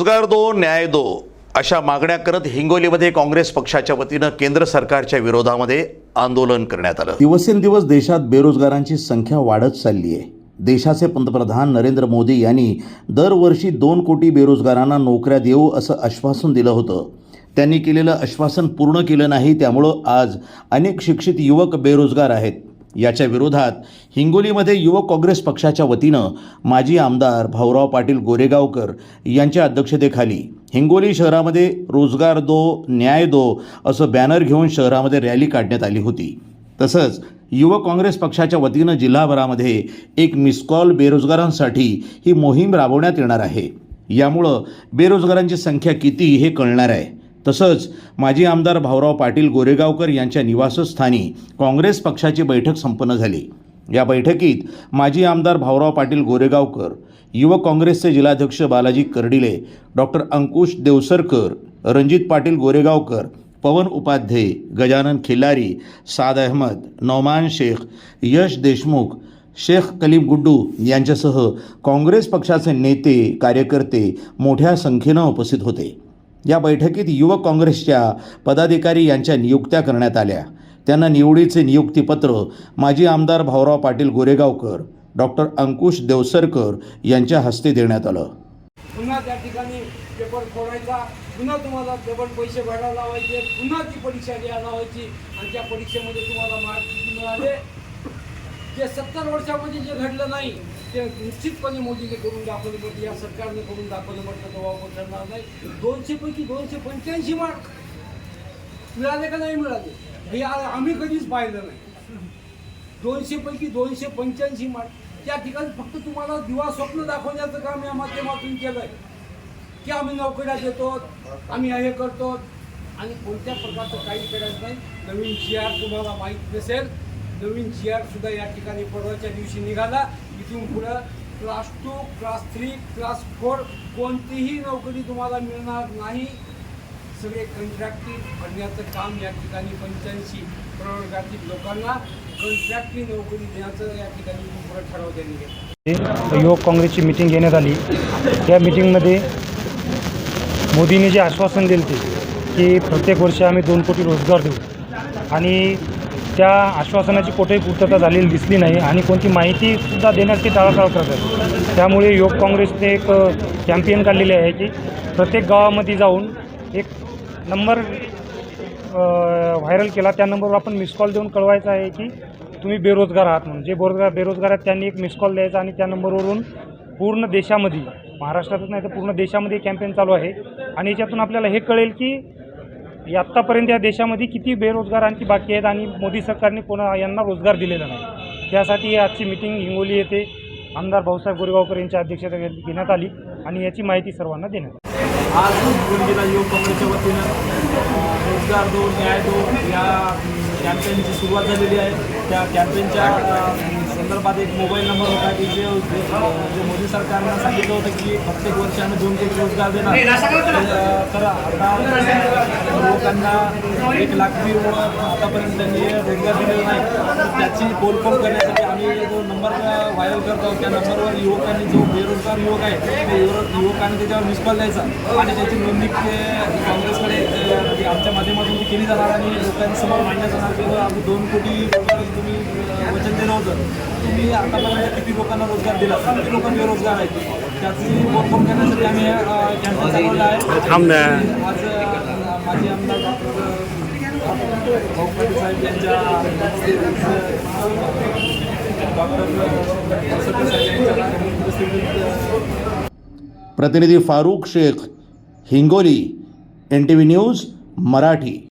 रोजगार दो न्याय दो अशा मागण्या करत हिंगोलीमध्ये काँग्रेस पक्षाच्या वतीनं केंद्र सरकारच्या विरोधामध्ये आंदोलन करण्यात आलं। दिवसेंदिवस देशात बेरोजगारांची संख्या वाढत चालली आहे। देशाचे पंतप्रधान नरेंद्र मोदी यांनी दरवर्षी 2 कोटी बेरोजगारांना नोकऱ्या देऊ असं आश्वासन दिलं होतं। त्यांनी केलेलं आश्वासन पूर्ण केलं नाही, त्यामुळं आज अनेक शिक्षित युवक बेरोजगार आहेत। याच्या विरोधात हिंगोलीमध्ये युवक काँग्रेस पक्षाच्या वतीनं माजी आमदार भाऊराव पाटील गोरेगावकर यांच्या अध्यक्षतेखाली हिंगोली शहरामध्ये रोजगार दो न्याय दो असं बॅनर घेऊन शहरामध्ये रॅली काढण्यात आली होती। तसंच युवक काँग्रेस पक्षाच्या वतीनं जिल्हाभरामध्ये एक मिस कॉल बेरोजगारांसाठी ही मोहीम राबवण्यात येणार आहे। यामुळं बेरोजगारांची संख्या किती हे कळणार आहे। तसंच माजी आमदार भाऊराव पाटील गोरेगावकर यांच्या निवासस्थानी काँग्रेस पक्षाची बैठक संपन्न झाली। या बैठकीत माजी आमदार भाऊराव पाटील गोरेगावकर, युवक काँग्रेसचे जिल्हाध्यक्ष बालाजी कर्डिले, डॉक्टर अंकुश देवसरकर, रणजित पाटील गोरेगावकर, पवन उपाध्ये, गजानन खिल्लारी, साद अहमद, नौमान शेख, यश देशमुख, शेख कलीम गुड्डू यांच्यासह काँग्रेस पक्षाचे नेते कार्यकर्ते मोठ्या संख्येनं उपस्थित होते। या बैठकीत युवक काँग्रेसच्या पदाधिकारी यांच्या नियुक्त्या करण्यात आल्या। त्यांना निवडीचे नियुक्तीपत्र माजी आमदार भाऊराव पाटील गोरेगावकर, डॉक्टर अंकुश देवसरकर यांच्या हस्ते देण्यात आलं। पुन्हा त्या ठिकाणी पेपर फोडायचा, पुन्हा तुम्हाला डबल पैसे भरायला लावायचे, पुन्हा ती परीक्षा द्यायला लावायची आणि त्या परीक्षेमध्ये तुम्हाला मार्क किती मिळाले जे 70 वर्षामध्ये जे घडलं नाही ते निश्चितपणे मोदीने करून दाखवलं, म्हटलं या सरकारने करून दाखवलं, म्हटलं तो वापर करणार नाही। 200 पैकी 285 मार्क मिळाले का नाही मिळाले हे आम्ही कधीच पाहिलं नाही। 200 पैकी 285 मार्क त्या ठिकाणी फक्त तुम्हाला दिवा स्वप्न दाखवण्याचं काम या माध्यमातून केलं आहे की आम्ही नोकऱ्या देतो, आम्ही हे करतो आणि कोणत्या प्रकारचं काही करायचं नाही। नवीन GR तुम्हाला माहीत नसेल, नवीन GR सुद्धा या ठिकाणी परवाच्या दिवशी निघाला। इथून पुढं क्लास 2, क्लास 3, क्लास 4 कोणतीही नोकरी तुम्हाला मिळणार नाही। सगळे कंत्राटी भरण्याचं काम या ठिकाणी 85 प्रवर्गातील लोकांना कंत्राटी नोकरी देण्याचं या ठिकाणी पुढं ठरवण्यात गेलं। युवक काँग्रेसची मीटिंग घेण्यात आली। त्या मीटिंगमध्ये मोदींनी जे आश्वासन दिले ते की प्रत्येक वर्षी आम्ही 2 कोटी रोजगार देऊ आणि त्या आश्वासनाची कुठेही पूर्तता झालेली दिसली नाही आणि कोणती माहितीसुद्धा देण्याची टाळाटाळ करतात। त्यामुळे युवक काँग्रेसने एक कॅम्पेन काढलेले आहे की प्रत्येक गावामध्ये जाऊन एक नंबर व्हायरल केला, त्या नंबरवर आपण मिस कॉल देऊन कळवायचं आहे की तुम्ही बेरोजगार आहात म्हणून। जे बेरोजगार आहेत त्यांनी एक मिस कॉल द्यायचा आणि त्या नंबरवरून पूर्ण देशामध्ये, महाराष्ट्रातच नाही तर पूर्ण देशामध्ये कॅम्पेन चालू आहे आणि याच्यातून आपल्याला हे कळेल की आत्तापर्यंत या देशामध्ये किती बेरोजगारांची बाकी आहेत आणि मोदी सरकारने यांना रोजगार दिलेला नाही। त्यासाठी आजची मीटिंग हिंगोली येथे आमदार भाऊसाहेब गोरेगावकर यांच्या अध्यक्षतेखाली घेण्यात आली आणि याची माहिती सर्वांना देण्यात आली। आज हिंगोली जिल्हा युवक काँग्रेसच्या वतीनं रोजगार दो न्याय दो या कॅम्पेनची सुरुवात झालेली आहे। त्या कॅम्पेनच्या संदर्भात एक मोबाईल नंबर होता की जे मोदी सरकारनं सांगितलं होतं की प्रत्येक वर्षी आम्ही 2 कोटी रोजगार देणार, तर आता युवकांना 1 लाख आतापर्यंत त्यांनी रोजगार दिलेला नाही। तर त्याची पोलखोल करण्यासाठी आम्ही जो नंबर व्हायरल करतो त्या नंबरवर युवकांनी, जो बेरोजगार युवक आहे ते युवकांनी त्याच्यावर मिस कॉल द्यायचा आणि त्याची नोंदणी काँग्रेसकडे आमच्या माध्यमातून केली जाणार आणि लोकांसमोर मांडण्यात येणार की आम्ही 2 कोटी तुम्ही वचन दिलं होतं, तुम्ही आतापर्यंत किती लोकांना रोजगार दिला, किती लोक बेरोजगार आहेत, त्याची पोलखोल करण्यासाठी आम्ही कॅम्पेन चालवलं आहे। आज माजी आमदार भाऊ पाटील साहेब यांच्या प्रतिनिधी फारूक शेख, हिंगोली, NTV न्यूज मराठी।